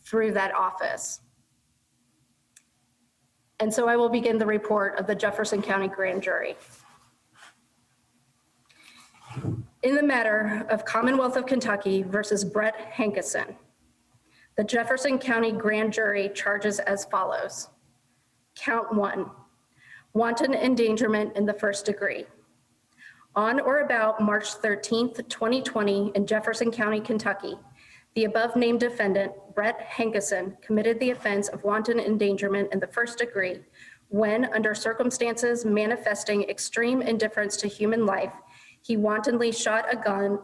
through that office. And so I will begin the report of the Jefferson County Grand Jury. In the matter of Commonwealth of Kentucky versus Brett Hankison, the Jefferson County Grand Jury charges as follows. Count 1, wanton endangerment in the first degree. On or about March 13th, 2020 in Jefferson County, Kentucky, the above named defendant, Brett Hankison, committed the offense of wanton endangerment in the first degree when, under circumstances manifesting extreme indifference to human life, he wantonly shot a gun,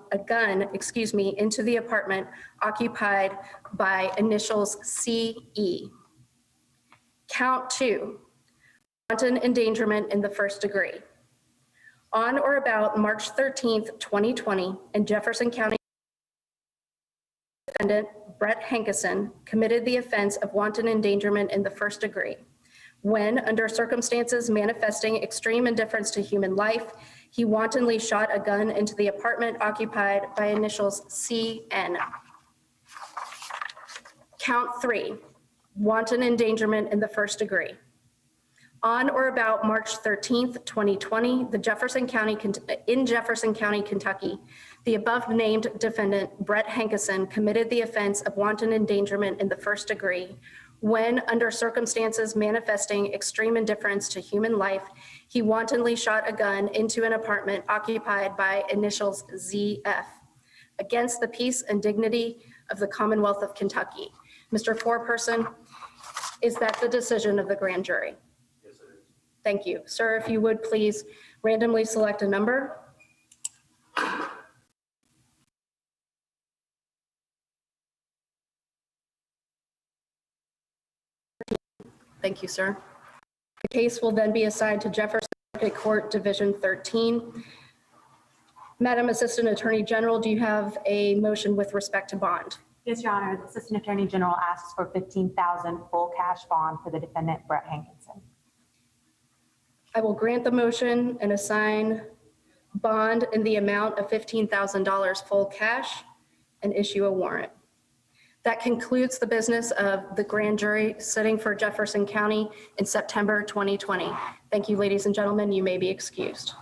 into the apartment occupied by initials CE. Count 2, wanton endangerment in the first degree. On or about March 13th, 2020, in Jefferson County, defendant Brett Hankison committed the offense of wanton endangerment in the first degree when, under circumstances manifesting extreme indifference to human life, he wantonly shot a gun into the apartment occupied by initials CN. Count 3, wanton endangerment in the first degree. On or about March 13th, 2020, in Jefferson County, Kentucky, the above named defendant, Brett Hankison, committed the offense of wanton endangerment in the first degree when, under circumstances manifesting extreme indifference to human life, he wantonly shot a gun into an apartment occupied by initials ZF against the peace and dignity of the Commonwealth of Kentucky. Mr. Foreperson, is that the decision of the grand jury? Yes, it is. Thank you. Sir, if you would please randomly select a number. Thank you, sir. The case will then be assigned to Jefferson Circuit Court Division 13. Madam Assistant Attorney General, do you have a motion with respect to bond? Yes, Your Honor. The Assistant Attorney General asks for $15,000 full cash bond for the defendant, Brett Hankison. I will grant the motion and assign bond in the amount of $15,000 full cash and issue a warrant. That concludes the business of the grand jury sitting for Jefferson County in September 2020. Thank you, ladies and gentlemen. You may be excused.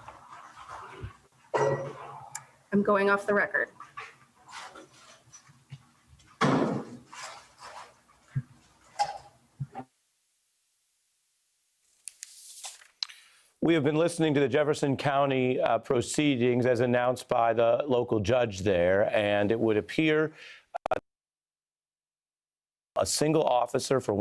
I'm going off the record. We have been listening to the Jefferson County proceedings as announced by the local judge there, and it would appear a single officer for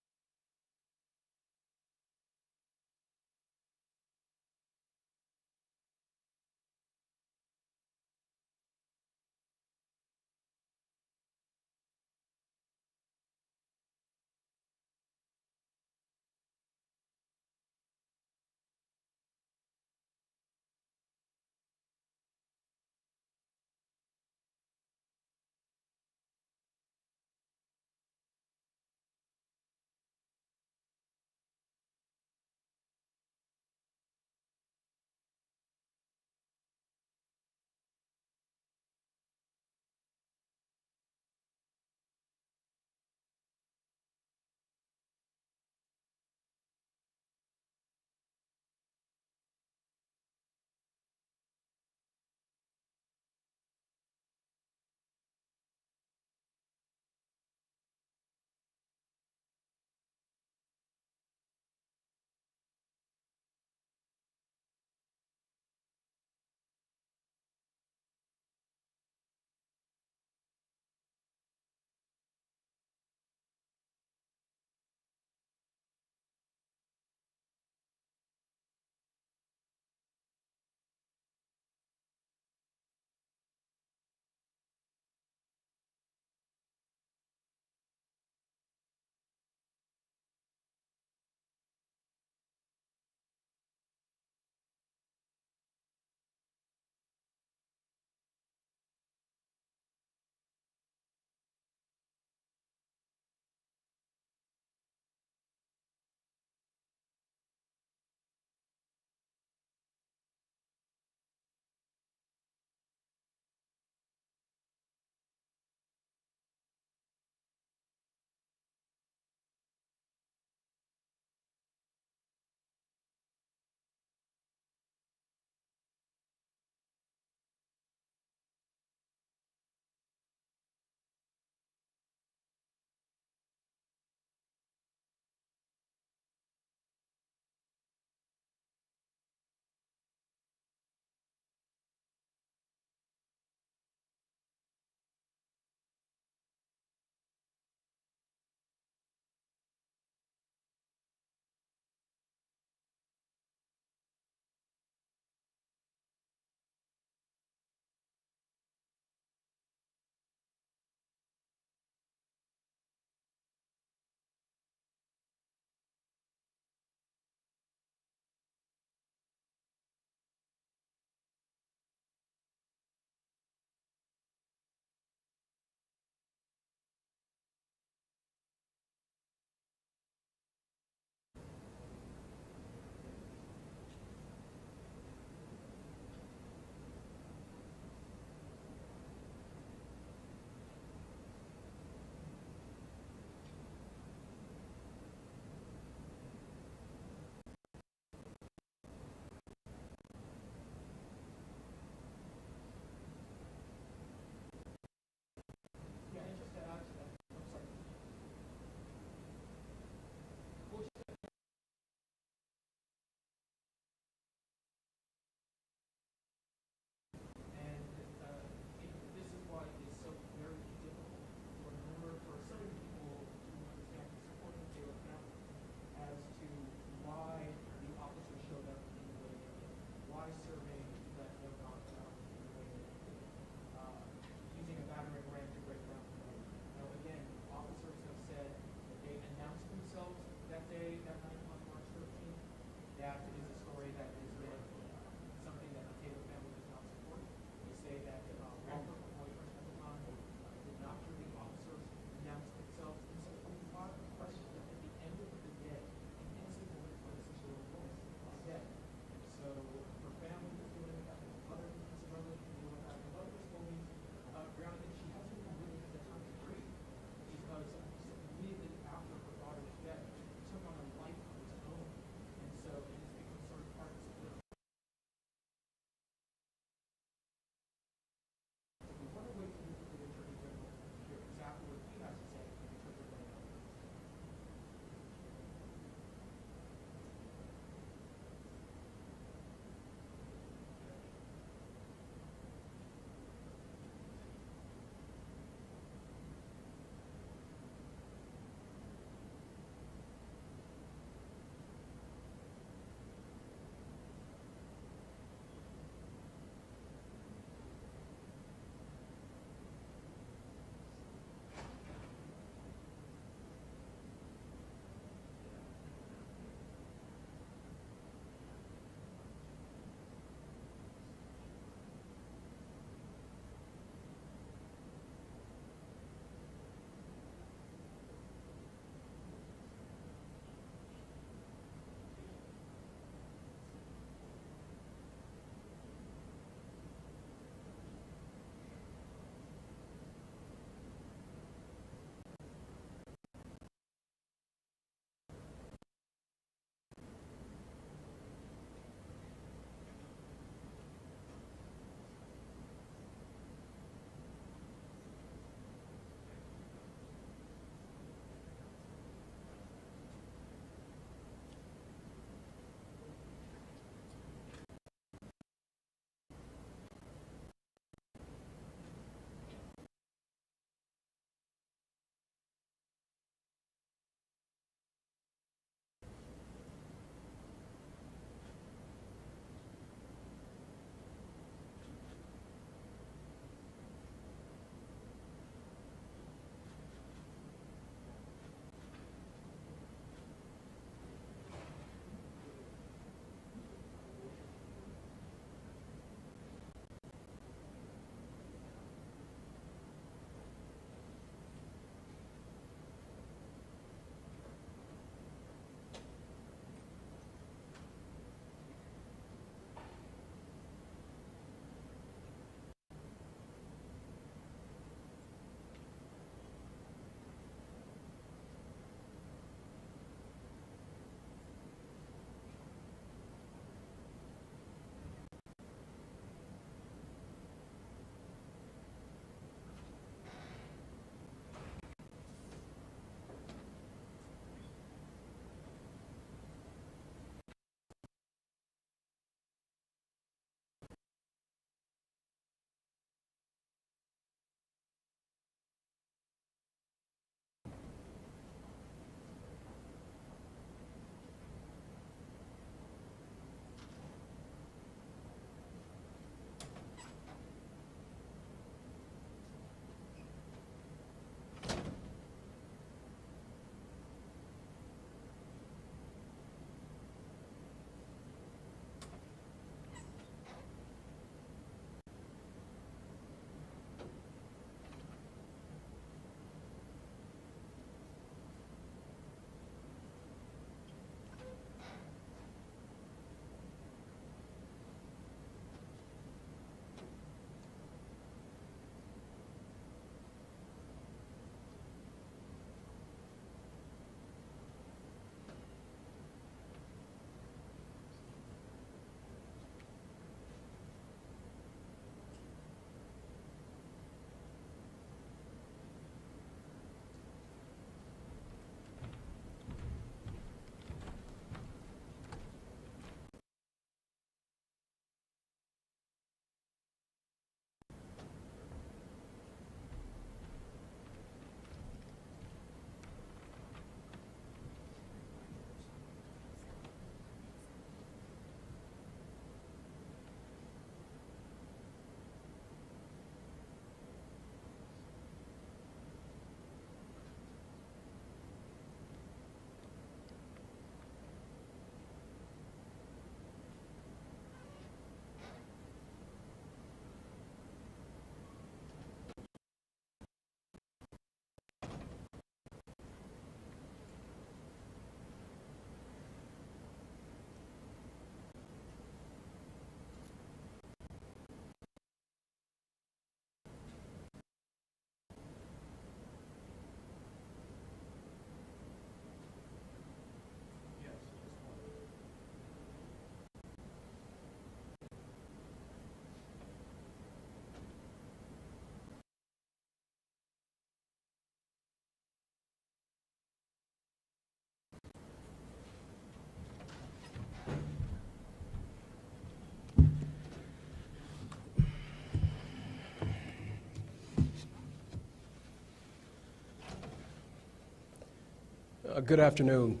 Good afternoon.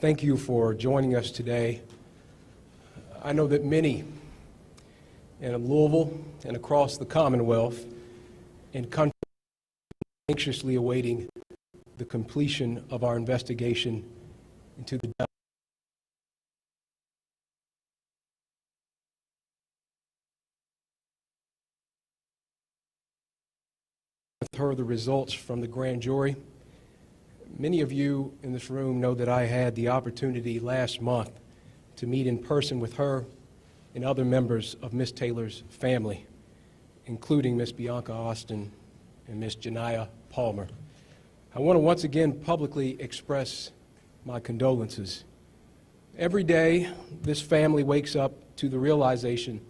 Thank you for joining us today. I know that many in Louisville and across the Commonwealth and country are anxiously awaiting the completion of our investigation into the death with her the results from the grand jury. Many of you in this room know that I had the opportunity last month to meet in person with her and other members of Ms. Taylor's family, including Ms. Bianca Austin and Ms. Janiyah Palmer. I want to once again publicly express my condolences. Every day, this family wakes up to the realization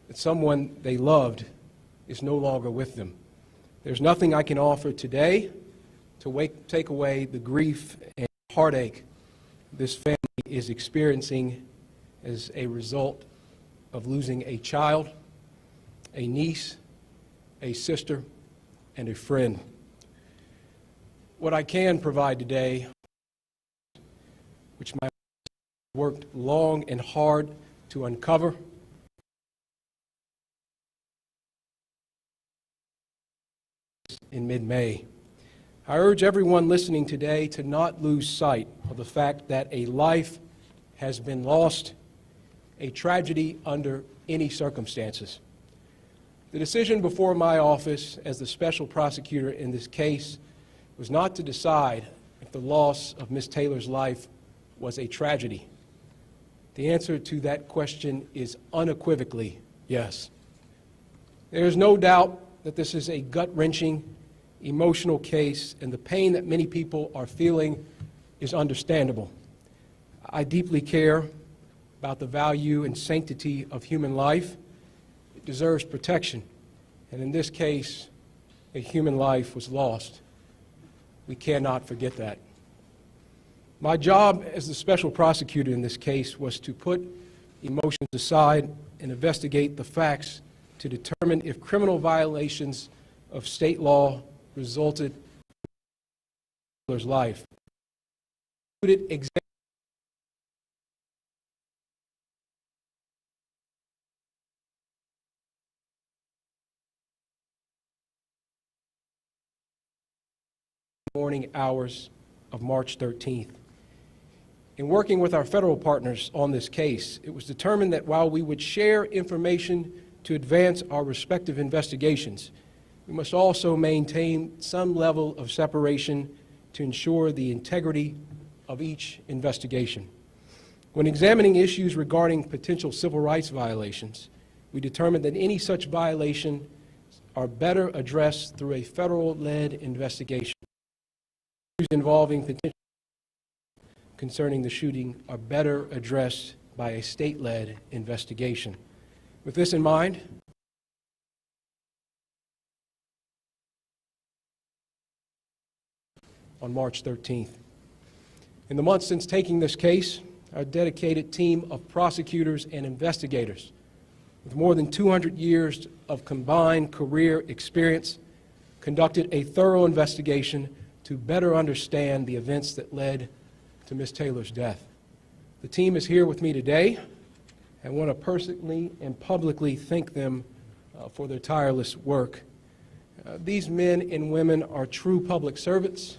that someone they loved is no longer with them. There's nothing I can offer today to take away the grief and heartache this family is experiencing as a result of losing a child, a niece, a sister, and a friend. What I can provide today, which my worked long and hard to uncover, in mid-May. I urge everyone listening today to not lose sight of the fact that a life has been lost, a tragedy under any circumstances. The decision before my office as the special prosecutor in this case was not to decide if the loss of Ms. Taylor's life was a tragedy. The answer to that question is unequivocally yes. There is no doubt that this is a gut-wrenching, emotional case, and the pain that many people are feeling is understandable. I deeply care about the value and sanctity of human life. It deserves protection, and in this case, a human life was lost. We cannot forget that. My job as the special prosecutor in this case was to put emotions aside and investigate the facts to determine if criminal violations of state law resulted in Taylor's life. Morning hours of March 13th. In working with our federal partners on this case, it was determined that while we would share information to advance our respective investigations, we must also maintain some level of separation to ensure the integrity of each investigation. When examining issues regarding potential civil rights violations, we determined that any such violation are better addressed through a federal-led investigation. Issues involving potential concerning the shooting are better addressed by a state-led investigation. With this in mind, on March 13th. In the months since taking this case, our dedicated team of prosecutors and investigators with more than 200 years of combined career experience conducted a thorough investigation to better understand the events that led to Ms. Taylor's death. The team is here with me today. I want to personally and publicly thank them for their tireless work. These men and women are true public servants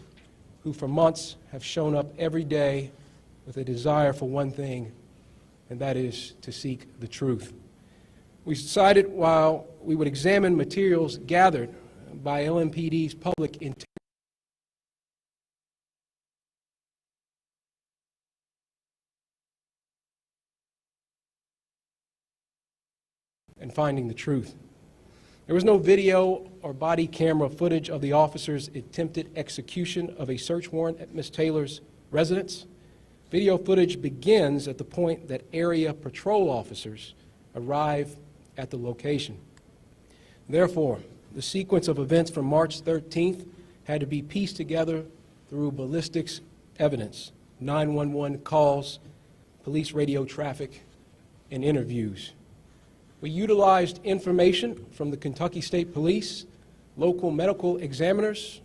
who for months have shown up every day with a desire for one thing, and that is to seek the truth. We decided while we would examine materials gathered by LMPD's public integrity and finding the truth. There was no video or body camera footage of the officer's attempted execution of a search warrant at Ms. Taylor's residence. Video footage begins at the point that area patrol officers arrive at the location. Therefore, the sequence of events from March 13th had to be pieced together through ballistics evidence, 911 calls, police radio traffic, and interviews. We utilized information from the Kentucky State Police, local medical examiners,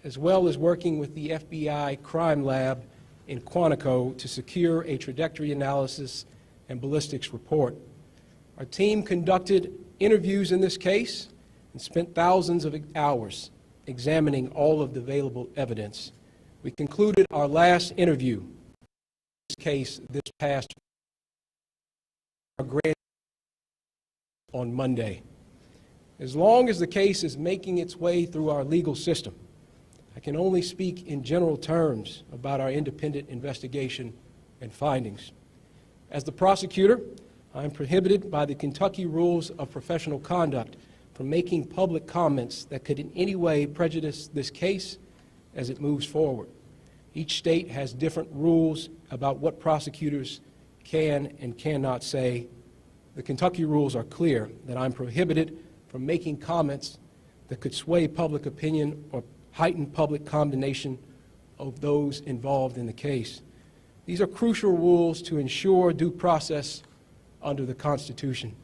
as well as working with the FBI Crime Lab in Quantico to secure a trajectory analysis and ballistics report. Our team conducted interviews in this case and spent thousands of hours examining all of the available evidence. We concluded our last interview in this case this past grand on Monday. As long as the case is making its way through our legal system, I can only speak in general terms about our independent investigation and findings. As the prosecutor, I am prohibited by the Kentucky Rules of Professional Conduct from making public comments that could in any way prejudice this case as it moves forward. Each state has different rules about what prosecutors can and cannot say. The Kentucky rules are clear that I'm prohibited from making comments that could sway public opinion or heighten public condemnation of those involved in the case. These are crucial rules to ensure due process under the Constitution.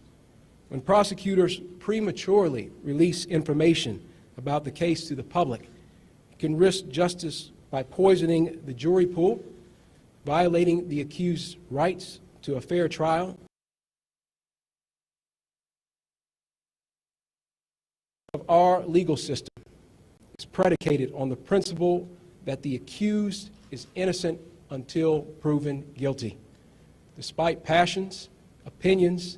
When prosecutors prematurely release information about the case to the public, it can risk justice by poisoning the jury pool, violating the accused's rights to a fair trial, of our legal system is predicated on the principle that the accused is innocent until proven guilty. Despite passions, opinions,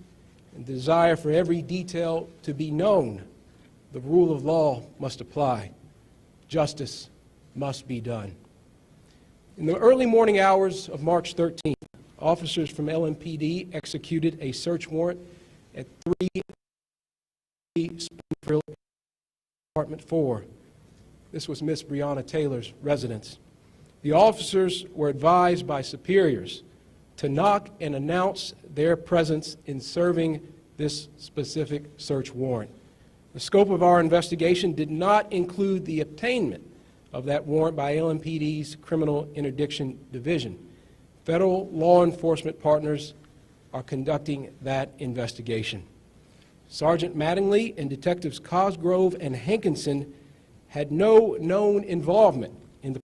and desire for every detail to be known, the rule of law must apply. Justice must be done. In the early morning hours of March 13th, officers from LMPD executed a search warrant at 3 Springfield Apartment 4. This was Miss Breonna Taylor's residence. The officers were advised by superiors to knock and announce their presence in serving this specific search warrant. The scope of our investigation did not include the obtainment of that warrant by LMPD's Criminal Interdiction Division. Federal law enforcement partners are conducting that investigation. Sergeant Mattingly and Detectives Cosgrove and Hankinson had no known involvement in the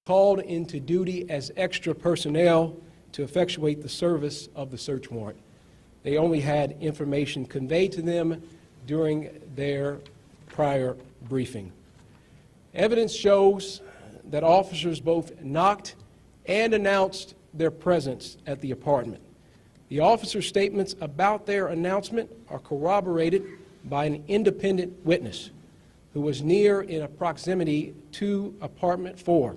called into duty as extra personnel to effectuate the service of the search warrant. They only had information conveyed to them during their prior briefing. Evidence shows that officers both knocked and announced their presence at the apartment. The officers' statements about their announcement are corroborated by an independent witness who was near in proximity to apartment 4.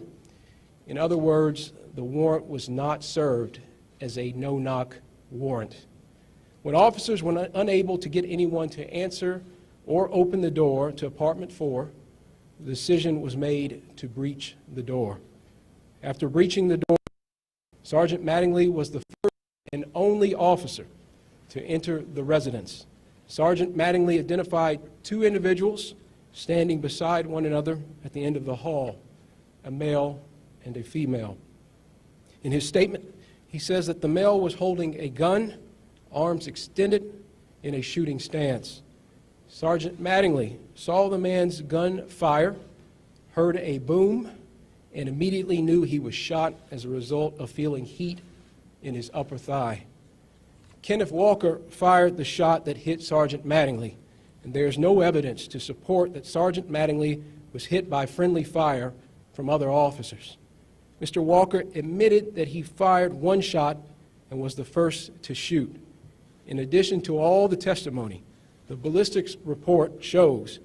In other words, the warrant was not served as a no-knock warrant. When officers were unable to get anyone to answer or open the door to apartment 4, the decision was made to breach the door. After breaching the door, Sergeant Mattingly was the first and only officer to enter the residence. Sergeant Mattingly identified 2 individuals standing beside one another at the end of the hall, a male and a female. In his statement, he says that the male was holding a gun, arms extended, in a shooting stance. Sergeant Mattingly saw the man's gun fire, heard a boom, and immediately knew he was shot as a result of feeling heat in his upper thigh. Kenneth Walker fired the shot that hit Sergeant Mattingly, and there is no evidence to support that Sergeant Mattingly was hit by friendly fire from other officers. Mr. Walker admitted that he fired 1 shot and was the first to shoot. In addition to all the testimony, the ballistics report shows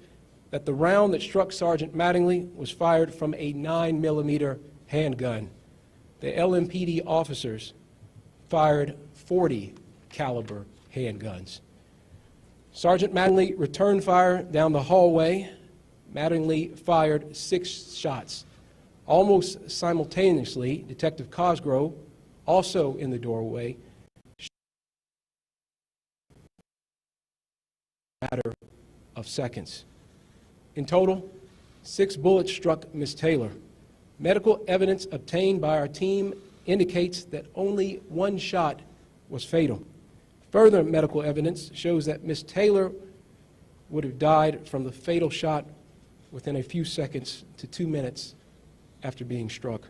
that the round that struck Sergeant Mattingly was fired from a 9mm handgun. The LMPD officers fired 40 caliber handguns. Sergeant Mattingly returned fire down the hallway. Mattingly fired 6 shots. Almost simultaneously, Detective Cosgrove, also in the doorway, matter of seconds. In total, 6 bullets struck Ms. Taylor. Medical evidence obtained by our team indicates that only 1 shot was fatal. Further medical evidence shows that Ms. Taylor would have died from the fatal shot within a few seconds to 2 minutes after being struck.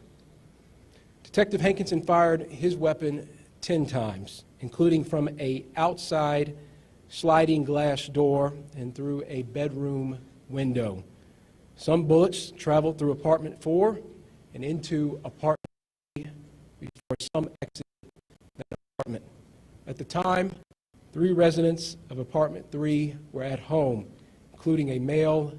Detective Hankinson fired his weapon 10 times, including from an outside sliding glass door and through a bedroom window. Some bullets traveled through apartment 4 and into apartment 3 before some exited that apartment. At the time, 3 residents of apartment 3 were at home, including a male,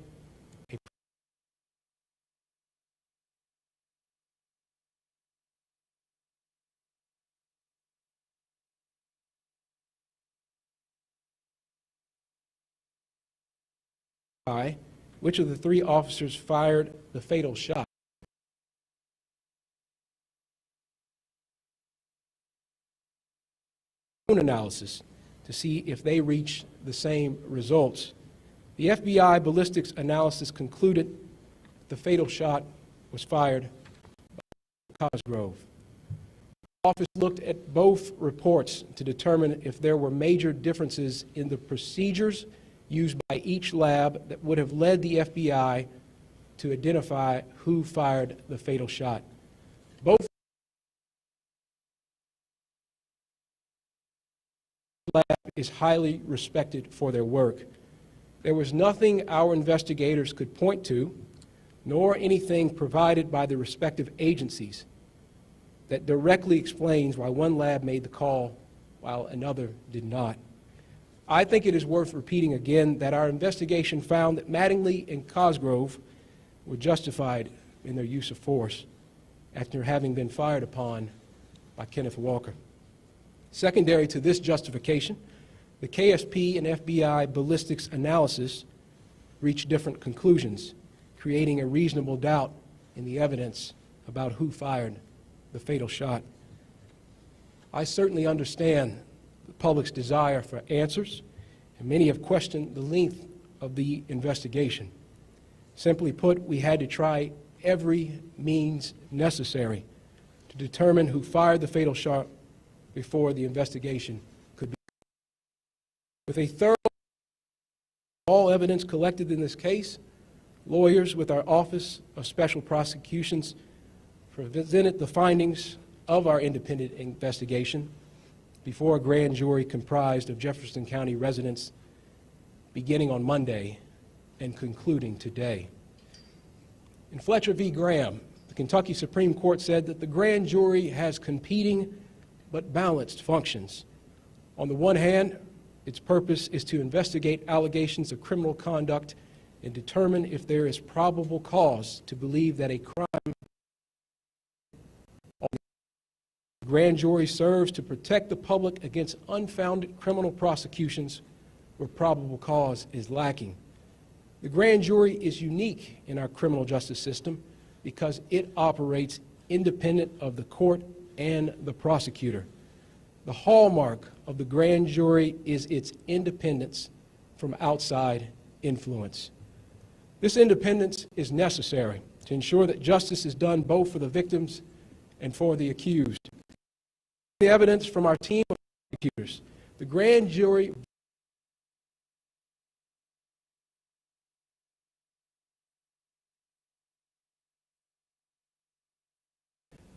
which of the 3 officers fired the fatal shot. Analysis to see if they reach the same results. The FBI ballistics analysis concluded the fatal shot was fired by Cosgrove. The office looked at both reports to determine if there were major differences in the procedures used by each lab that would have led the FBI to identify who fired the fatal shot. Both lab is highly respected for their work. There was nothing our investigators could point to, nor anything provided by the respective agencies that directly explains why one lab made the call while another did not. I think it is worth repeating again that our investigation found that Mattingly and Cosgrove were justified in their use of force after having been fired upon by Kenneth Walker. Secondary to this justification, the KSP and FBI ballistics analysis reached different conclusions, creating a reasonable doubt in the evidence about who fired the fatal shot. I certainly understand the public's desire for answers, and many have questioned the length of the investigation. Simply put, we had to try every means necessary to determine who fired the fatal shot before the investigation could be. With a thorough all evidence collected in this case, lawyers with our Office of Special Prosecutions presented the findings of our independent investigation before a grand jury comprised of Jefferson County residents beginning on Monday and concluding today. In Fletcher v. Graham, the Kentucky Supreme Court said that the grand jury has competing but balanced functions. On the one hand, its purpose is to investigate allegations of criminal conduct and determine if there is probable cause to believe that a crime. The grand jury serves to protect the public against unfounded criminal prosecutions where probable cause is lacking. The grand jury is unique in our criminal justice system because it operates independent of the court and the prosecutor. The hallmark of the grand jury is its independence from outside influence. This independence is necessary to ensure that justice is done both for the victims and for the accused. The evidence from our team of prosecutors, the grand jury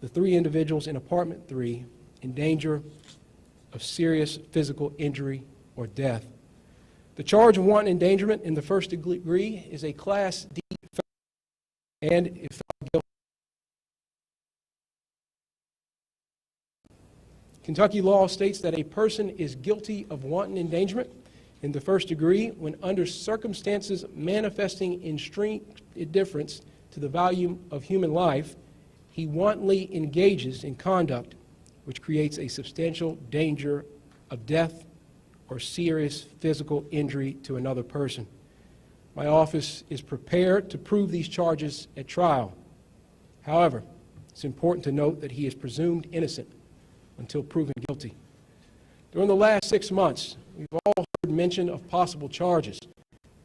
the 3 individuals in apartment 3 in danger of serious physical injury or death. The charge of wanton endangerment in the first degree is a Class D felony, and if found guilty, Kentucky law states that a person is guilty of wanton endangerment in the first degree when under circumstances manifesting extreme indifference to the value of human life, he wantonly engages in conduct which creates a substantial danger of death or serious physical injury to another person. My office is prepared to prove these charges at trial. However, it's important to note that he is presumed innocent until proven guilty. During the last 6 months, we've all heard mention of possible charges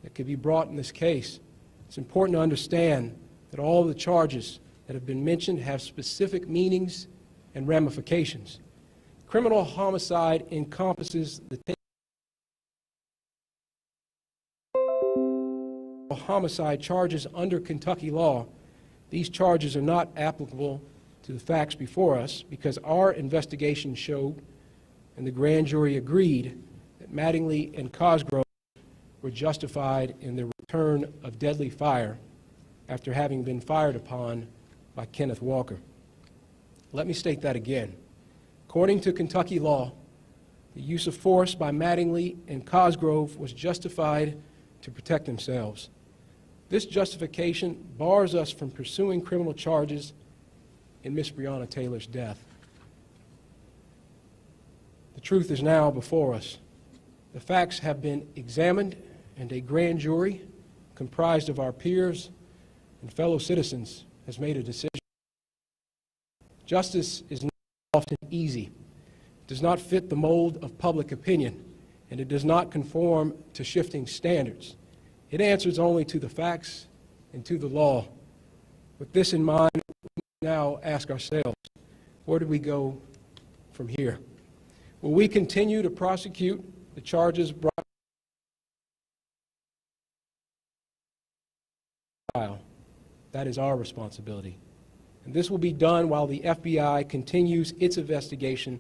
that could be brought in this case. It's important to understand that all of the charges that have been mentioned have specific meanings and ramifications. Criminal homicide encompasses the homicide charges under Kentucky law, these charges are not applicable to the facts before us because our investigation showed, and the grand jury agreed, that Mattingly and Cosgrove were justified in the return of deadly fire after having been fired upon by Kenneth Walker. Let me state that again. According to Kentucky law, the use of force by Mattingly and Cosgrove was justified to protect themselves. This justification bars us from pursuing criminal charges in Miss Breonna Taylor's death. The truth is now before us. The facts have been examined, and a grand jury comprised of our peers and fellow citizens has made a decision. Justice is not often easy. It does not fit the mold of public opinion, and it does not conform to shifting standards. It answers only to the facts and to the law. With this in mind, we now ask ourselves, where do we go from here? Will we continue to prosecute the charges brought to trial? That is our responsibility. And this will be done while the FBI continues its investigation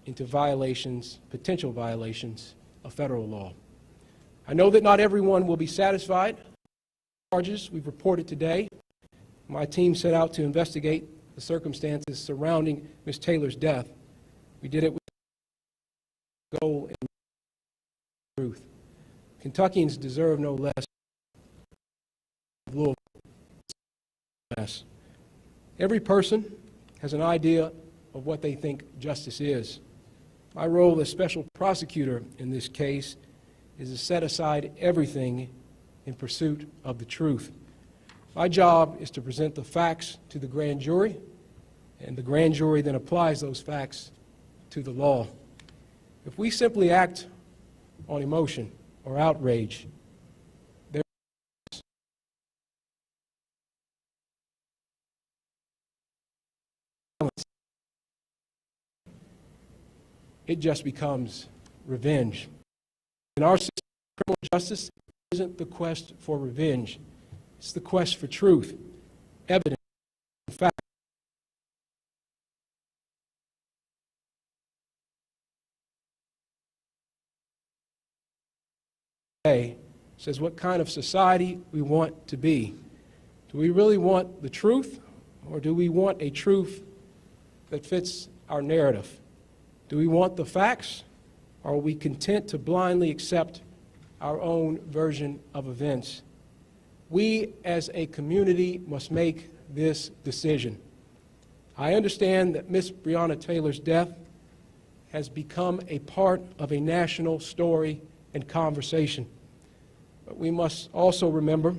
into violations, potential violations of federal law. I know that not everyone will be satisfied with the charges we've reported today. My team set out to investigate the circumstances surrounding Ms. Taylor's death. We did it with the goal and truth. Kentuckians deserve no less. Louisville. Every person has an idea of what they think justice is. My role as special prosecutor in this case is to set aside everything in pursuit of the truth. My job is to present the facts to the grand jury, and the grand jury then applies those facts to the law. If we simply act on emotion or outrage, it just becomes revenge. In our system of criminal justice, it isn't the quest for revenge. It's the quest for truth, evidence, and fact. Today says what kind of society we want to be. Do we really want the truth, or do we want a truth that fits our narrative? Do we want the facts, or are we content to blindly accept our own version of events? We as a community must make this decision. I understand that Ms. Breonna Taylor's death has become a part of a national story and conversation. But we must also remember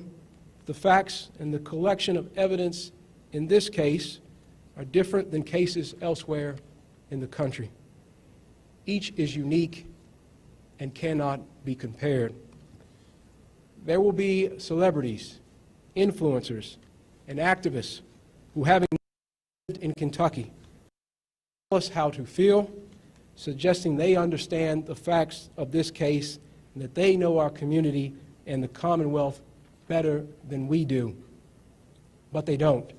the facts and the collection of evidence in this case are different than cases elsewhere in the country. Each is unique and cannot be compared. There will be celebrities, influencers, and activists who, having lived in Kentucky, tell us how to feel, suggesting they understand the facts of this case and that they know our community and the Commonwealth better than we do. But they don't.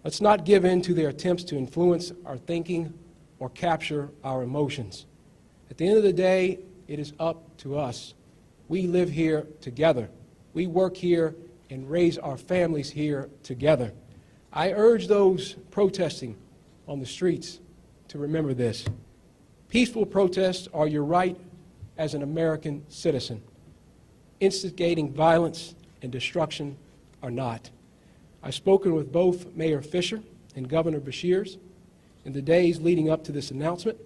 Let's not give in to their attempts to influence our thinking or capture our emotions. At the end of the day, it is up to us. We live here together. We work here and raise our families here together. I urge those protesting on the streets to remember this. Peaceful protests are your right as an American citizen. Instigating violence and destruction are not. I've spoken with both Mayor Fisher and Governor Beshears in the days leading up to this announcement,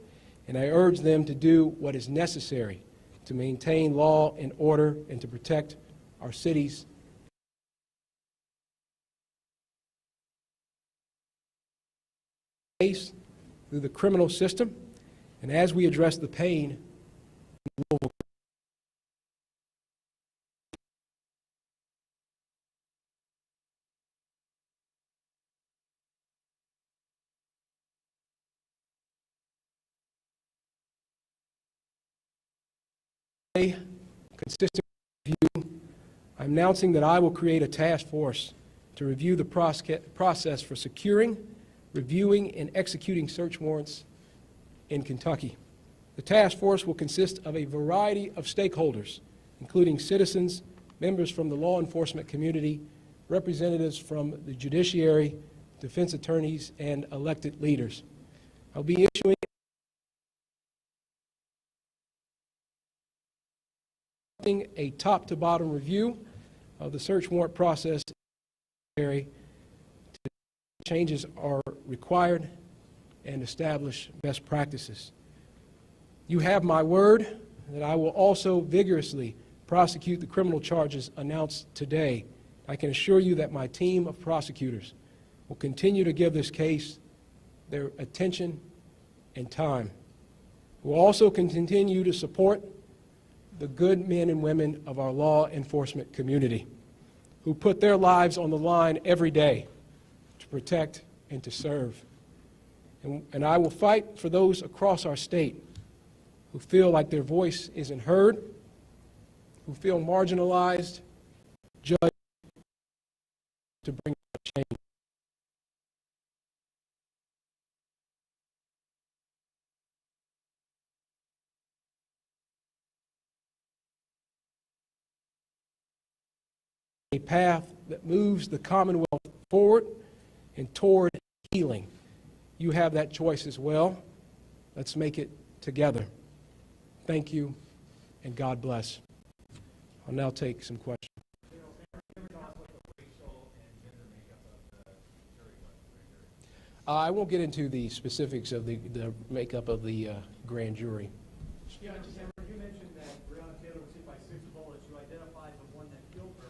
and I urge them to do what is necessary to maintain law and order and to protect our cities. Through the criminal system, and as we address the pain in the Louisville. Consistent with you, I I'm announcing that I will create a task force to review the process for securing, reviewing, and executing search warrants in Kentucky. The task force will consist of a variety of stakeholders, including citizens, members from the law enforcement community, representatives from the judiciary, defense attorneys, and elected leaders. I'll be issuing a top-to-bottom review of the search warrant process. Changes are required and establish best practices. You have my word that I will also vigorously prosecute the criminal charges announced today. I can assure you that my team of prosecutors will continue to give this case their attention and time. We'll also continue to support the good men and women of our law enforcement community who put their lives on the line every day to protect and to serve. And I will fight for those across our state who feel like their voice isn't heard, who feel marginalized, judged, to bring about change. A path that moves the Commonwealth forward and toward healing. You have that choice as well. Let's make it together. Thank you, and God bless. I'll now take some questions. I won't get into the specifics of the makeup of the grand jury. Yeah, December, you mentioned that Breonna Taylor was hit by 6 bullets. You identified the one that killed her.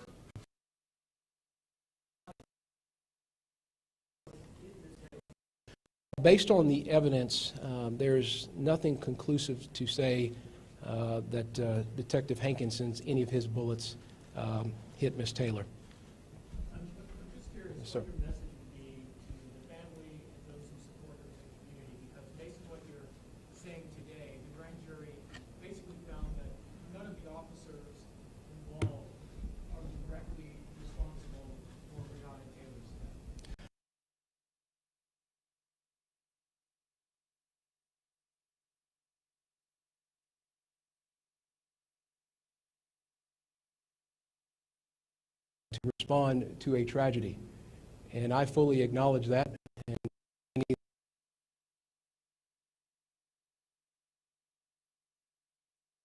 Based on the evidence, there's nothing conclusive to say that Detective Hankinson's, any of his bullets hit Miss Taylor. I'm just curious Yes, what sir. your message would be to the family and those who support her in the community, because based on what you're saying today, the grand jury basically found that none of the officers involved are directly responsible for Breonna Taylor's death. To respond to a tragedy. And I fully acknowledge that. And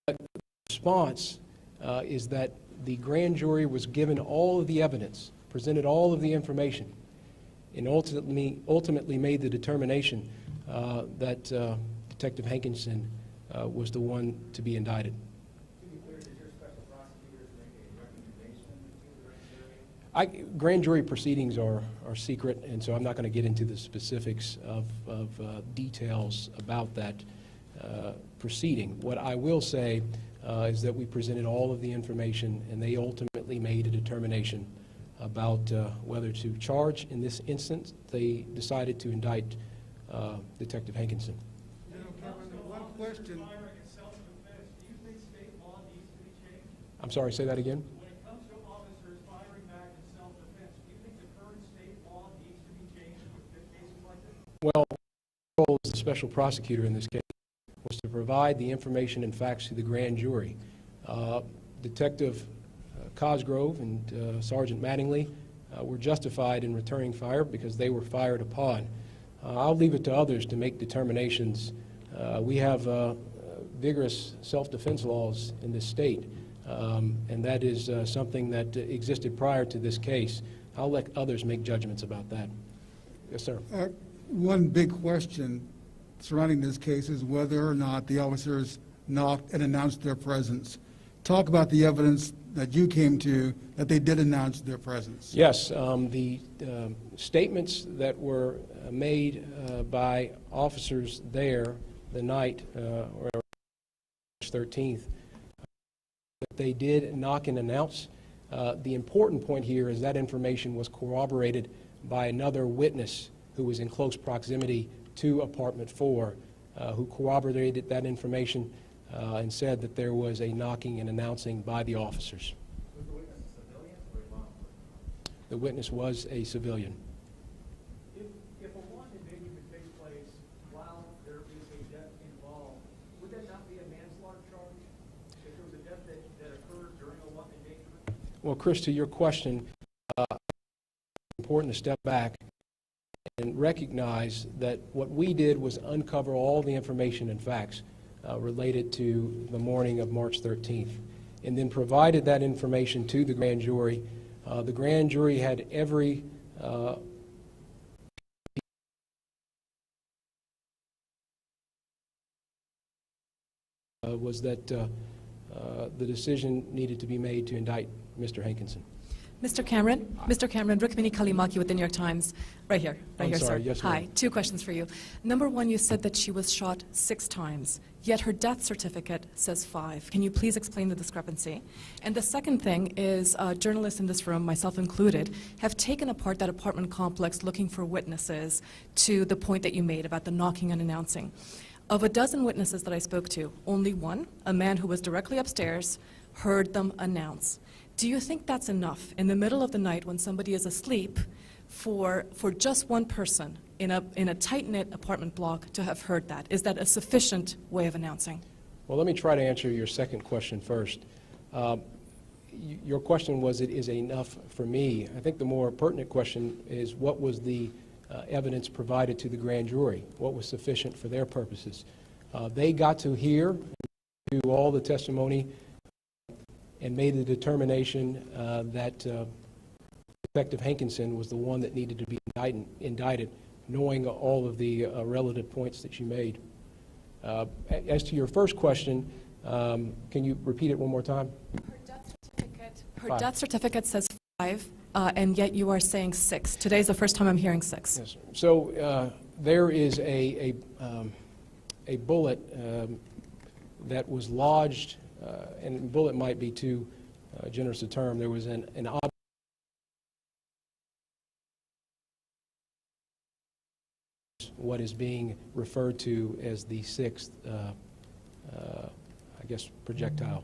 the response is that the grand jury was given all of the evidence, presented all of the information, and ultimately made the determination that Detective Hankinson was the one to be indicted. Grand jury proceedings are secret, and so I'm not going to get into the specifics of details about that proceeding. What I will say is that we presented all of the information, and they ultimately made a determination about whether to charge. In this instance, they decided to indict Detective Hankinson. One question. I'm sorry, say that again? When it comes to officers firing back in self-defense, do you think the current state law needs to be changed with cases like this? Well, my role as the special prosecutor in this case was to provide the information and facts to the grand jury. Detective Cosgrove and Sergeant Mattingly were justified in returning fire because they were fired upon. I'll leave it to others to make determinations. We have vigorous self-defense laws in this state, and that is something that existed prior to this case. I'll let others make judgments about that. Yes, sir. One big question surrounding this case is whether or not the officers knocked and announced their presence. Talk about the evidence that you came to that they did announce their presence. Yes, the statements that were made by officers there the night, or March 13th, that they did knock and announce. The important point here is that information was corroborated by another witness who was in close proximity to apartment 4, who corroborated that information and said that there was a knocking and announcing by the officers. Was the witness a civilian the witness was a civilian. If a wanton endangerment takes place while there is a death involved, would that not be a manslaughter charge? If there was a death that occurred during a wanton endangerment? Well, Chris, to your question, it's important to step back and recognize that what we did was uncover all the information and facts related to the morning of March 13th, and then provided that information to the grand jury. The grand jury had every was that the decision needed to be made to indict Mr. Hankinson. Mr. Cameron, Rukmini Kalimaki with the New York Times. Right here, I'm sir. sorry, yes, ma'am. Hi, 2 questions for you. Number 1, you said that she was shot 6 times, yet her death certificate says 5. Can you please explain the discrepancy? And the second thing is, journalists in this room, myself included, have taken apart that apartment complex looking for witnesses to the point that you made about the knocking and announcing. Of a dozen witnesses that I spoke to, only one, a man who was directly upstairs, heard them announce. Do you think that's enough in the middle of the night when somebody is asleep for just one person in a tight-knit apartment block to have heard that? Is that a sufficient way of announcing? Well, let me try to answer your second question first. Your question was, it is enough for me. I think the more pertinent question is, what was the evidence provided to the grand jury? What was sufficient for their purposes? They got to hear all the testimony and made the determination that Detective Hankinson was the one that needed to be indicted, knowing all of the relative points that you made. As to your first question, can you repeat it one more time? Her death certificate says 5, and yet you are saying 6. Today's the first time I'm hearing 6. Yes. So there is a bullet that was lodged, and bullet might be too generous a term. There was an object what is being referred to as the 6th, I guess, projectile.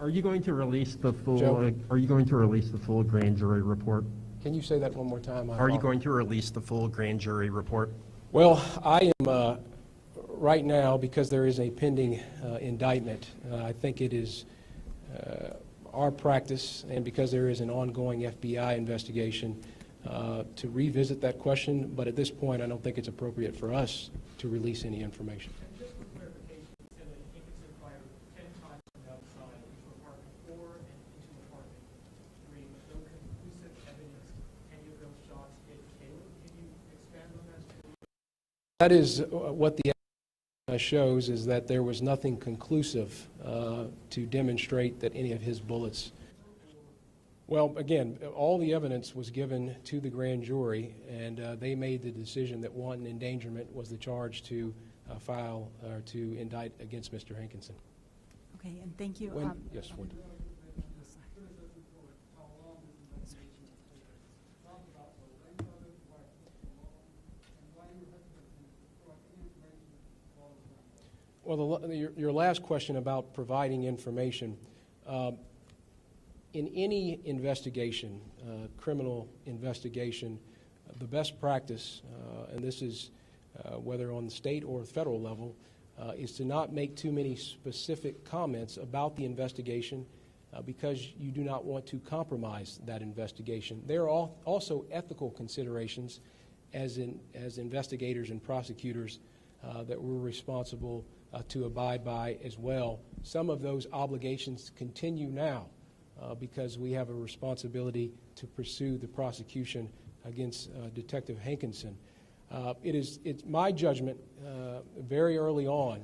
Are you going to release the full? Joe? Are you going to release the full grand jury report? Can you say that one more time? Are you going to release the full grand jury report? Well, I am right now, because there is a pending indictment. I think it is our practice, and because there is an ongoing FBI investigation, to revisit that question. But at this point, I don't think it's appropriate for us to release any information. And just for clarification, you said that Hankinson fired 10 times from the outside into apartment 4 and into apartment 3, but no conclusive evidence any of those shots hit Taylor. Can you expand on that? That is what the evidence shows, is that there was nothing conclusive to demonstrate that any of his bullets. Well, again, all the evidence was given to the grand jury, and they made the decision that wanton endangerment was the charge to file or to indict against Mr. Hankinson. Okay, and thank you. Yes, Wendy. Well, your last question about providing information. In any investigation, criminal investigation, the best practice, and this is whether on the state or federal level, is to not make too many specific comments about the investigation because you do not want to compromise that investigation. There are also ethical considerations as investigators and prosecutors that we're responsible to abide by as well. Some of those obligations continue now because we have a responsibility to pursue the prosecution against Detective Hankinson. It's my judgment very early on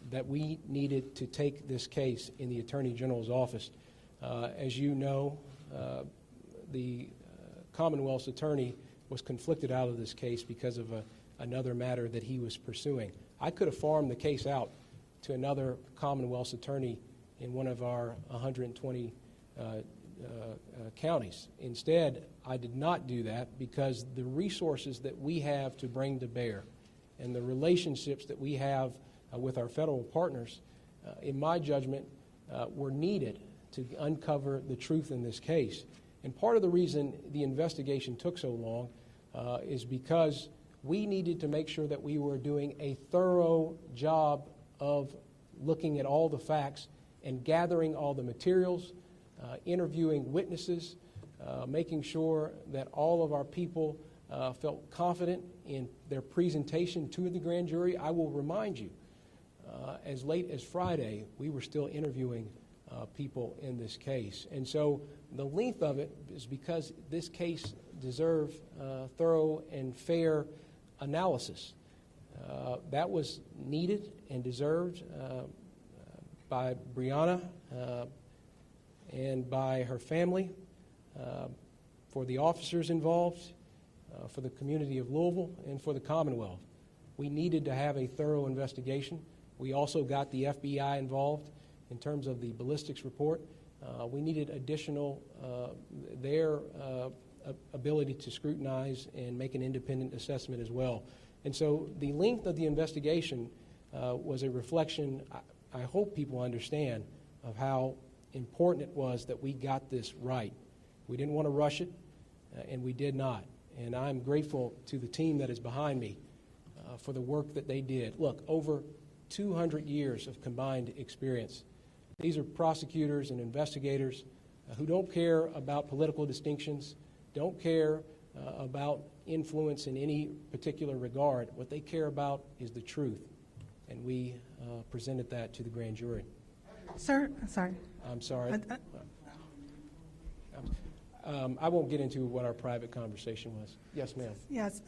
that we needed to take this case in the Attorney General's office. As you know, the Commonwealth's attorney was conflicted out of this case because of another matter that he was pursuing. I could have farmed the case out to another Commonwealth's attorney in one of our 120 counties. Instead, I did not do that because the resources that we have to bring to bear and the relationships that we have with our federal partners, in my judgment, were needed to uncover the truth in this case. And part of the reason the investigation took so long is because we needed to make sure that we were doing a thorough job of looking at all the facts and gathering all the materials, interviewing witnesses, making sure that all of our people felt confident in their presentation to the grand jury. I will remind you, as late as Friday, we were still interviewing people in this case. And so the length of it is because this case deserved thorough and fair analysis. That was needed and deserved by Breonna and by her family, for the officers involved, for the community of Louisville, and for the Commonwealth. We needed to have a thorough investigation. We also got the FBI involved in terms of the ballistics report. We needed additional, their ability to scrutinize and make an independent assessment as well. And so the length of the investigation was a reflection, I hope people understand, of how important it was that we got this right. We didn't want to rush it, and we did not. And I'm grateful to the team that is behind me for the work that they did. Look, over 200 years of combined experience. These are prosecutors and investigators who don't care about political distinctions, don't care about influence in any particular regard. What they care about is the truth. And we presented that to the grand jury. Sir, sorry. I'm sorry. I won't get into what our private conversation was. Yes, ma'am. Yes.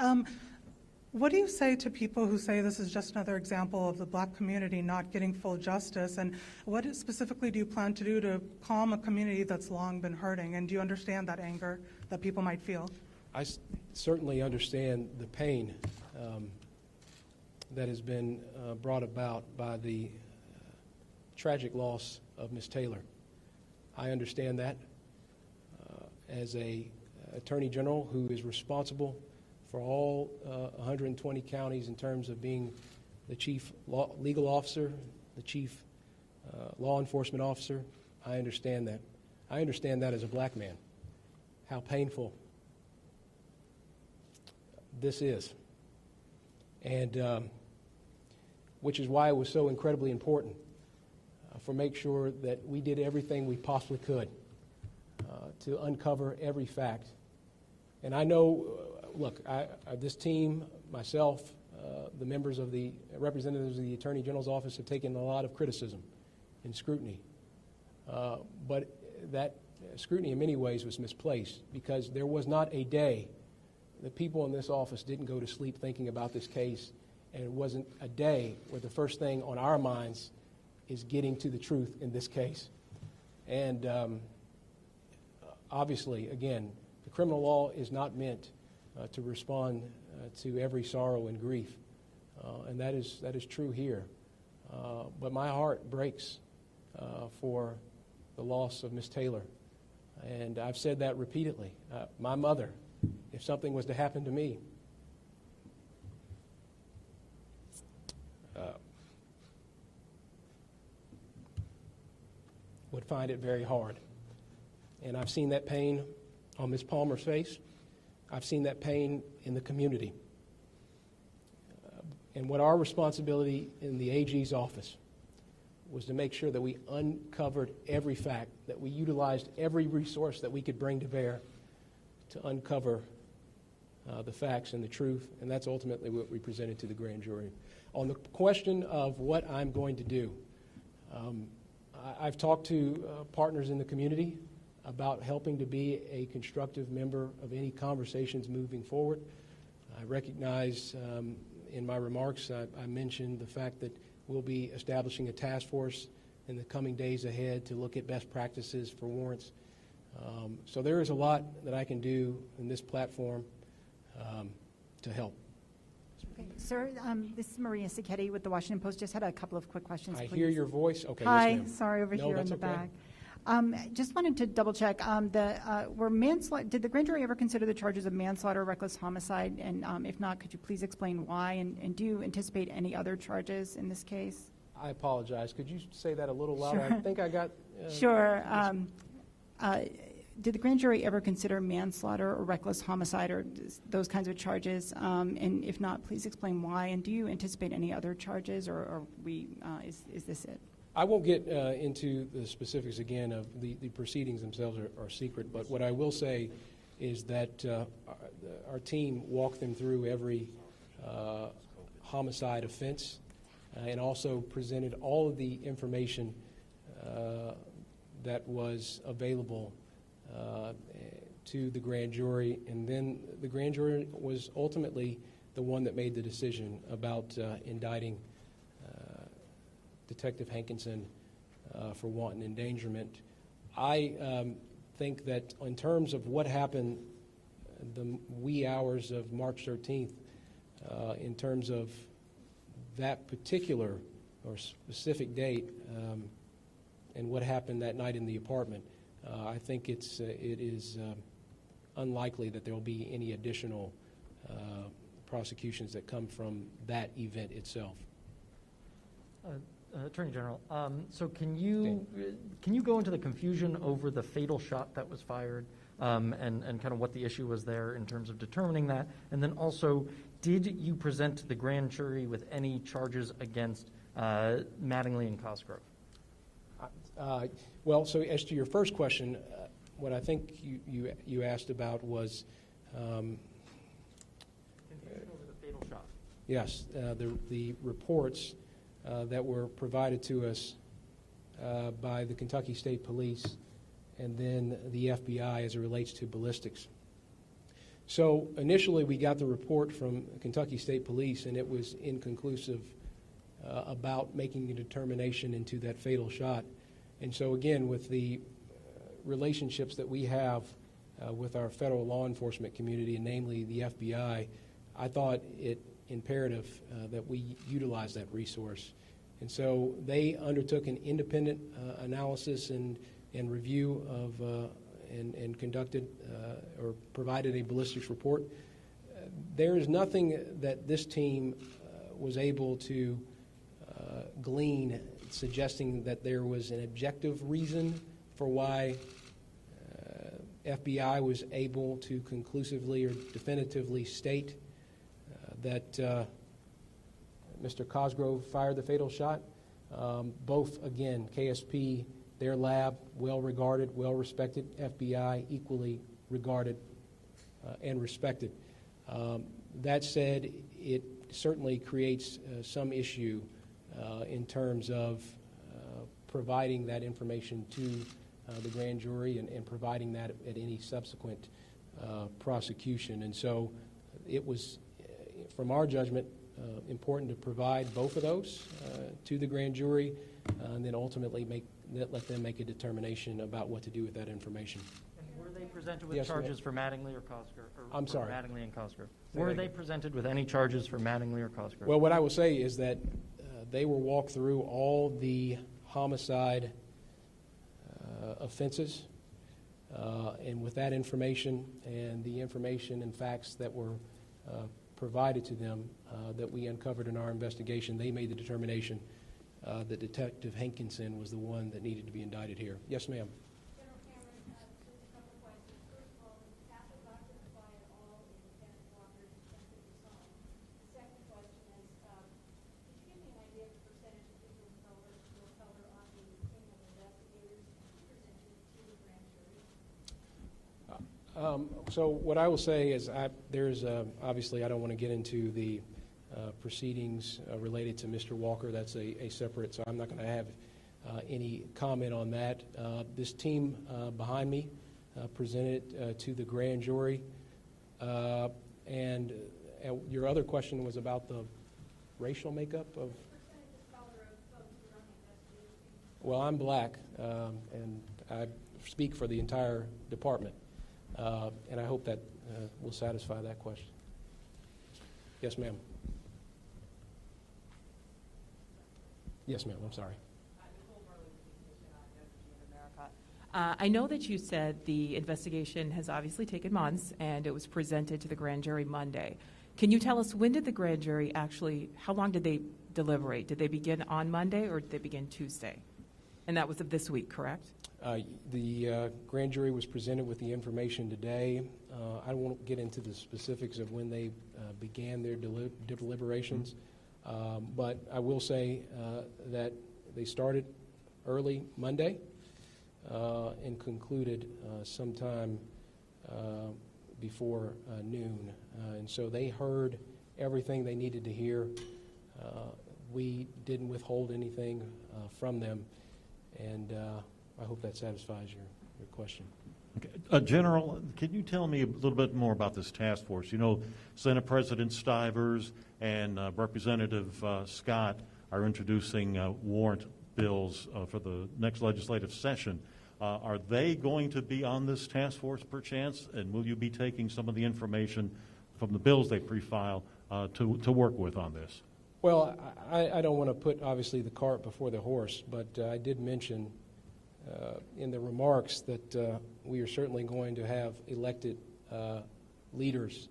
What do you say to people who say this is just another example of the black community not getting full justice? And what specifically do you plan to do to calm a community that's long been hurting? And do you understand that anger that people might feel? I certainly understand the pain that has been brought about by the tragic loss of Ms. Taylor. I understand that as a Attorney General who is responsible for all 120 counties in terms of being the chief legal officer, the chief law enforcement officer. I understand that. I understand that as a black man, how painful this is. And which is why it was so incredibly important for make sure that we did everything we possibly could to uncover every fact. And I know, look, this team, myself, the members of the representatives of the Attorney General's office have taken a lot of criticism and scrutiny. But that scrutiny in many ways was misplaced because there was not a day that people in this office didn't go to sleep thinking about this case, and it wasn't a day where the first thing on our minds is getting to the truth in this case. And obviously, again, the criminal law is not meant to respond to every sorrow and grief, and that is true here. But my heart breaks for the loss of Ms. Taylor, and I've said that repeatedly. My mother, if something was to happen to me, would find it very hard. And I've seen that pain on Ms. Palmer's face. I've seen that pain in the community. And what our responsibility in the AG's office was to make sure that we uncovered every fact, that we utilized every resource that we could bring to bear to uncover the facts and the truth, and that's ultimately what we presented to the grand jury. On the question of what I'm going to do, I've talked to partners in the community about helping to be a constructive member of any conversations moving forward. I recognize in my remarks, I mentioned the fact that we'll be establishing a task force in the coming days ahead to look at best practices for warrants. So there is a lot that I can do in this platform to help. Okay. Sir, this is Maria Sacchetti with the Washington Post. Just had a couple of quick questions, I please. hear your voice. Okay, Hi, yes, ma'am. sorry, over No, here in that's the okay. back. Just wanted to double check. Were manslaughter? Did the grand jury ever consider the charges of manslaughter, reckless homicide? And if not, could you please explain why? And do you anticipate any other charges in this case? I apologize. Could you say that a little louder? Sure. I think I got... Sure. did the grand jury ever consider manslaughter or reckless homicide or those kinds of charges? And if not, please explain why. And do you anticipate any other charges, or is this it? I won't get into the specifics again of the proceedings themselves are secret, but what I will say is that our team walked them through every homicide offense and also presented all of the information that was available to the grand jury, and then the grand jury was ultimately the one that made the decision about indicting Detective Hankinson for wanton endangerment. I think that in terms of what happened the wee hours of March 13th, in terms of that particular or specific date and what happened that night in the apartment, I think it is unlikely that there will be any additional prosecutions that come from that event itself. Attorney General, so can you go into the confusion over the fatal shot that was fired and kind of what the issue was there in terms of determining that? And then also, did you present to the grand jury with any charges against Mattingly and Cosgrove? Well, so as to your first question, what I think you asked about was Confusion over the fatal shot. yes, the reports that were provided to us by the Kentucky State Police and then the FBI as it relates to ballistics. So initially we got the report from Kentucky State Police, and it was inconclusive about making a determination into that fatal shot. And so again, with the relationships that we have with our federal law enforcement community, and namely the FBI, I thought it imperative that we utilize that resource. And so they undertook an independent analysis and review of and conducted or provided a ballistics report. There is nothing that this team was able to glean suggesting that there was an objective reason for why FBI was able to conclusively or definitively state that Mr. Cosgrove fired the fatal shot. Both, again, KSP, their lab, well-regarded, well-respected, FBI, equally regarded and respected. That said, it certainly creates some issue in terms of providing that information to the grand jury and providing that at any subsequent prosecution. And so it was, from our judgment, important to provide both of those to the grand jury and then ultimately let them make a determination about what to do with that information. And were they presented with Yes, charges for Mattingly or Cosgrove? I'm sorry. Mattingly and Cosgrove. Say Were that they again. presented with any charges for Mattingly or Cosgrove? Well, what I will say is that they were walked through all the homicide offenses, and with that information and the information and facts that were provided to them that we uncovered in our investigation, they made the determination that Detective Hankinson was the one that needed to be indicted here. Yes, ma'am. General Cameron, just a couple questions. First of all, did the castle doctor defy at all independent cooperative defense of its own? The second question is, could you give me an idea of the percentage of people of color on the team of investigators presented to the grand jury? So what I will say is there's obviously I don't want to get into the proceedings related to Mr. Walker. That's a separate, so I'm not going to have any comment on that. This team behind me presented to the grand jury. And your other question was about the racial makeup of? Well, I'm black, and I speak for the entire department. And I hope that will satisfy that question. Yes, ma'am. Yes, ma'am. I'm sorry. I know that you said the investigation has obviously taken months and it was presented to the grand jury Monday. Can you tell us, when did the grand jury actually, how long did they deliberate? Did they begin on Monday or did they begin Tuesday? And that was of this week, correct? The grand jury was presented with the information today. I won't get into the specifics of when they began their deliberations, but I will say that they started early Monday and concluded sometime before noon. And so they heard everything they needed to hear. We didn't withhold anything from them, and I hope that satisfies your question. Okay. General, can you tell me a little bit more about this task force? You know, Senate President Stivers and Representative Scott are introducing warrant bills for the next legislative session. Are they going to be on this task force perchance, and will you be taking some of the information from the bills they pre-file to work with on this? Well, I don't want to put, obviously, the cart before the horse, but I did mention in the remarks that we are certainly going to have elected leaders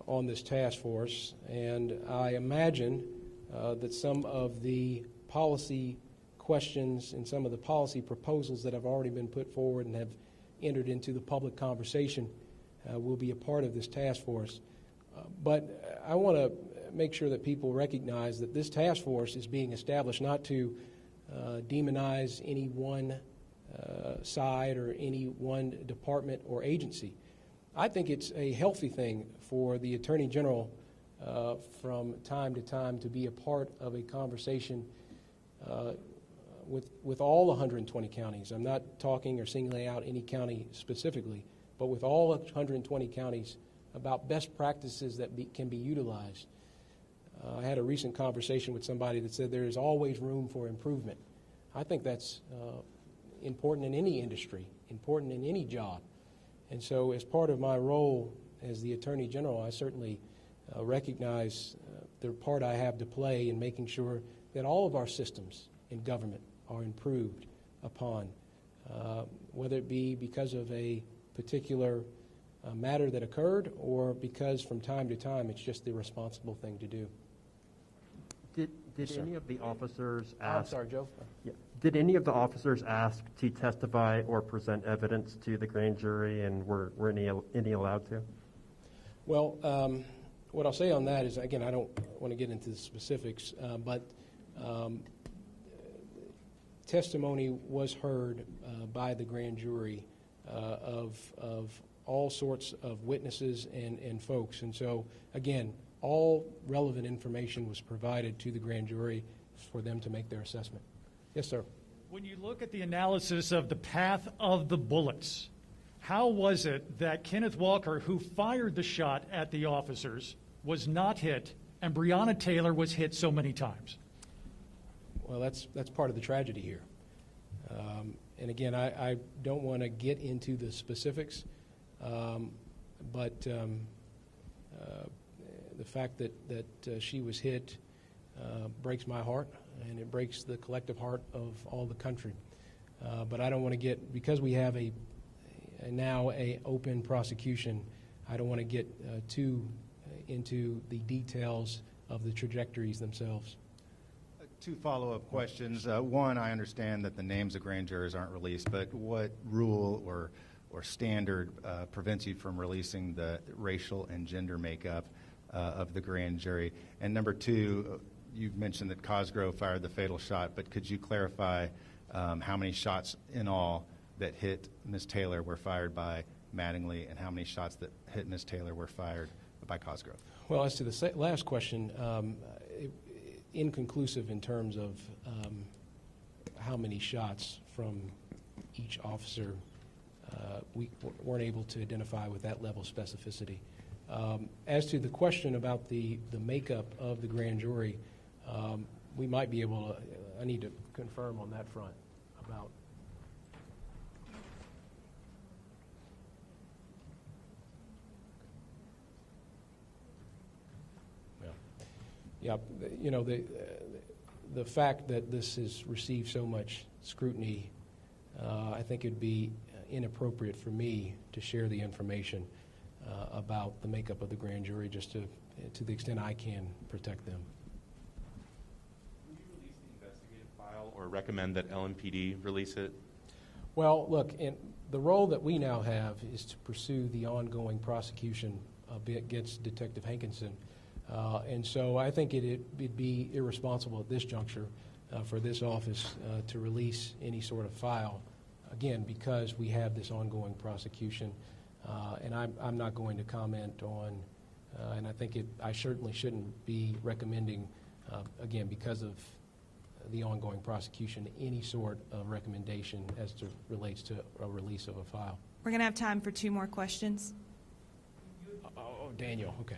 on this task force, and I imagine that some of the policy questions and some of the policy proposals that have already been put forward and have entered into the public conversation will be a part of this task force. But I want to make sure that people recognize that this task force is being established not to demonize any one side or any one department or agency. I think it's a healthy thing for the Attorney General from time to time to be a part of a conversation with all 120 counties. I'm not talking or singling out any county specifically, but with all 120 counties about best practices that can be utilized. I had a recent conversation with somebody that said there is always room for improvement. I think that's important in any industry, important in any job. And so as part of my role as the Attorney General, I certainly recognize the part I have to play in making sure that all of our systems in government are improved upon, whether it be because of a particular matter that occurred or because from time to time it's just the responsible thing to do. Did any of the officers I'm ask? sorry, Joe. Yeah. Did any of the officers ask to testify or present evidence to the grand jury, and were any allowed to? Well, what I'll say on that is, again, I don't want to get into the specifics, but testimony was heard by the grand jury of all sorts of witnesses and folks. And so, again, all relevant information was provided to the grand jury for them to make their assessment. Yes, sir. When you look at the analysis of the path of the bullets, how was it that Kenneth Walker, who fired the shot at the officers, was not hit, and Breonna Taylor was hit so many times? Well, that's part of the tragedy here. And again, I don't want to get into the specifics, but the fact that she was hit breaks my heart, and it breaks the collective heart of all the country. But I don't want to get, because we have now a open prosecution, I don't want to get too into the details of the trajectories themselves. Two follow-up questions. One, I understand that the names of grand jurors aren't released, but what rule or standard prevents you from releasing the racial and gender makeup of the grand jury? And number two, you've mentioned that Cosgrove fired the fatal shot, but could you clarify how many shots in all that hit Ms. Taylor were fired by Mattingly, and how many shots that hit Ms. Taylor were fired by Cosgrove? Well, as to the last question, inconclusive in terms of how many shots from each officer. We weren't able to identify with that level of specificity. As to the question about the makeup of the grand jury, we might be able to, I need to confirm on that front about. Yeah, you know, the fact that this has received so much scrutiny, I think it'd be inappropriate for me to share the information about the makeup of the grand jury, just to the extent I can protect them. Will you release the investigative file file or recommend that LMPD release it? Well, look, the role that we now have is to pursue the ongoing prosecution against Detective Hankinson. And so I think it'd be irresponsible at this juncture for this office to release any sort of file, again, because we have this ongoing prosecution. And I'm not going to comment on, and I think I certainly shouldn't be recommending, again, because of the ongoing prosecution, any sort of recommendation as to relates to a release of a file. We're going to have time for 2 more questions. Oh, Daniel, okay.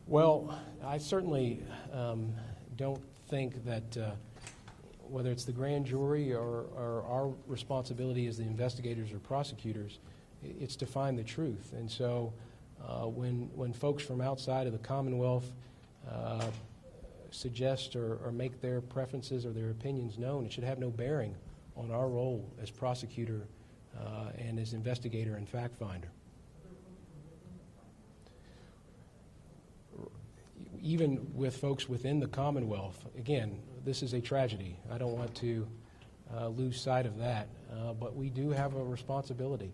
Well, I certainly don't think that whether it's the grand jury or our responsibility as the investigators or prosecutors, it's to find the truth. And so when folks from outside of the Commonwealth suggest or make their preferences or their opinions known, it should have no bearing on our role as prosecutor and as investigator and fact finder. Even with folks within the Commonwealth, again, this is a tragedy. I don't want to lose sight of that, but we do have a responsibility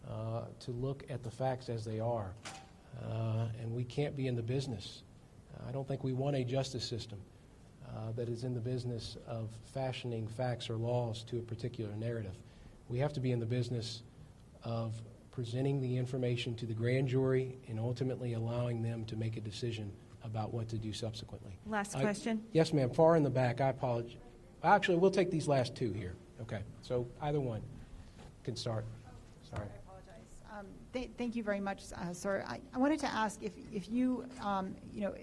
to look at the facts as they are, and we can't be in the business. I don't think we want a justice system that is in the business of fashioning facts or laws to a particular narrative. We have to be in the business of presenting the information to the grand jury and ultimately allowing them to make a decision about what to do subsequently. Last question. Yes, ma'am. Far in the back. I apologize. Actually, we'll take these last 2 here. Okay. So either one can start. Sorry. I apologize. Thank you very much, sir. I wanted to ask if you,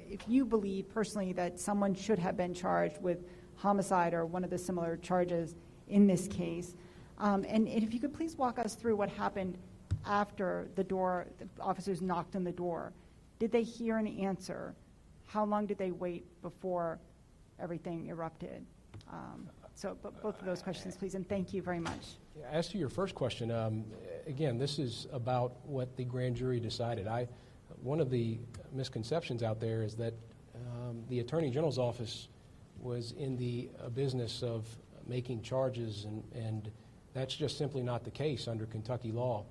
if you believe personally that someone should have been charged with homicide or one of the similar charges in this case, and if you could please walk us through what happened after the officers knocked on the door. Did they hear an answer? How long did they wait before everything erupted? Both of those questions, please, and thank you very much. As to your first question, again, this is about what the grand jury decided. One of the misconceptions out there is that the Attorney General's office was in the business of making charges, and that's just simply not the case under Kentucky law.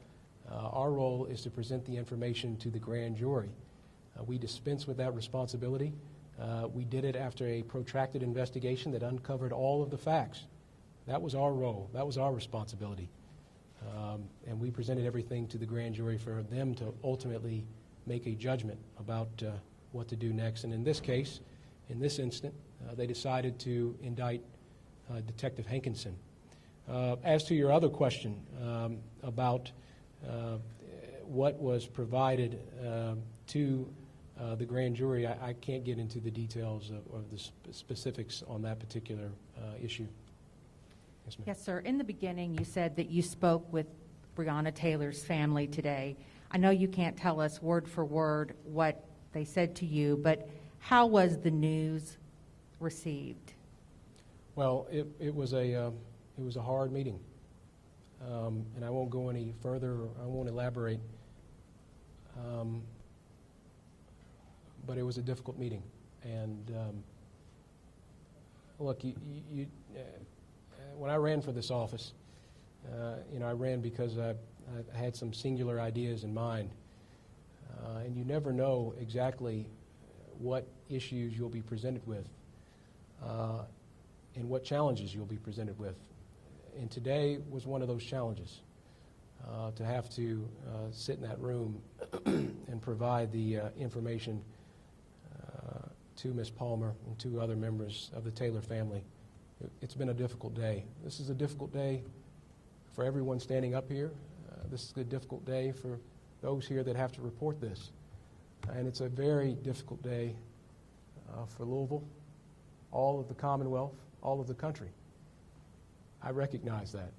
Our role is to present the information to the grand jury. We dispense with that responsibility. We did it after a protracted investigation that uncovered all of the facts. That was our role. That was our responsibility. And we presented everything to the grand jury for them to ultimately make a judgment about what to do next. And in this case, in this instant, they decided to indict Detective Hankinson. As to your other question about what was provided to the grand jury, I can't get into the details of the specifics on that particular issue. Yes, ma'am. Yes, sir. In the beginning, you said that you spoke with Breonna Taylor's family today. I know you can't tell us word for word what they said to you, but how was the news received? Well, it was a hard meeting, and I won't go any further. I won't elaborate. But it was a difficult meeting, and look, when I ran for this office, I ran because I had some singular ideas in mind, and you never know exactly what issues you'll be presented with and what challenges you'll be presented with. And today was one of those challenges, to have to sit in that room and provide the information to Ms. Palmer and to other members of the Taylor family. It's been a difficult day. This is a difficult day for everyone standing up here. This is a difficult day for those here that have to report this. And it's a very difficult day for Louisville, all of the Commonwealth, all of the country. I recognize that.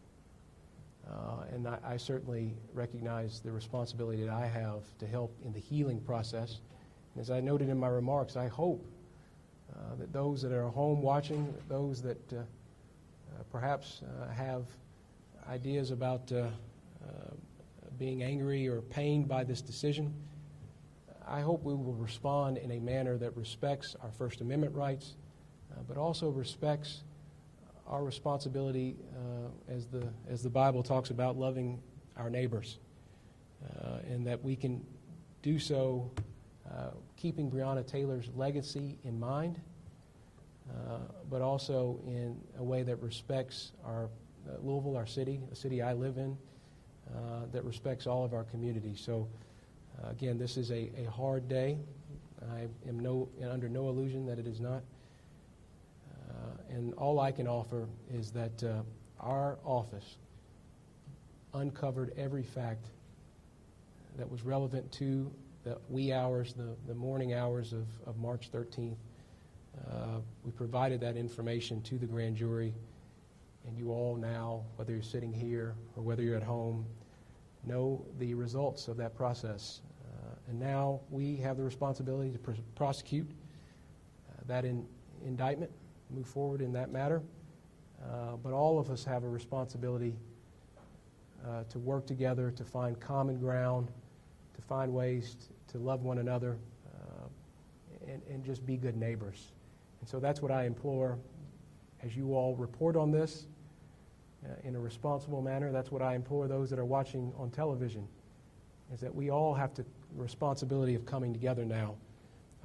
And I certainly recognize the responsibility that I have to help in the healing process. And as I noted in my remarks, I hope that those that are home watching, those that perhaps have ideas about being angry or pained by this decision. I hope we will respond in a manner that respects our First Amendment rights, but also respects our responsibility as the Bible talks about loving our neighbors, and that we can do so keeping Breonna Taylor's legacy in mind, but also in a way that respects our Louisville, our city, the city I live in, that respects all of our communities. So again, this is a hard day. I am under no illusion that it is not. And all I can offer is that our office uncovered every fact that was relevant to the wee hours, the morning hours of March 13th. We provided that information to the grand jury, and you all now, whether you're sitting here or whether you're at home, know the results of that process. And now we have the responsibility to prosecute that indictment, move forward in that matter. But all of us have a responsibility to work together, to find common ground, to find ways to love one another, and just be good neighbors. And so that's what I implore as you all report on this in a responsible manner. That's what I implore those that are watching on television, is that we all have the responsibility of coming together now.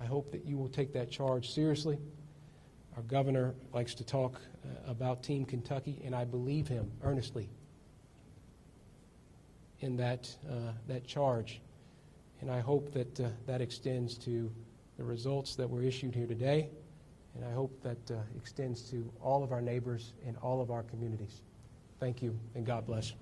I hope that you will take that charge seriously. Our governor likes to talk about Team Kentucky, and I believe him earnestly in that charge. And I hope that that extends to the results that were issued here today, and I hope that extends to all of our neighbors and all of our communities. Thank you, and God bless.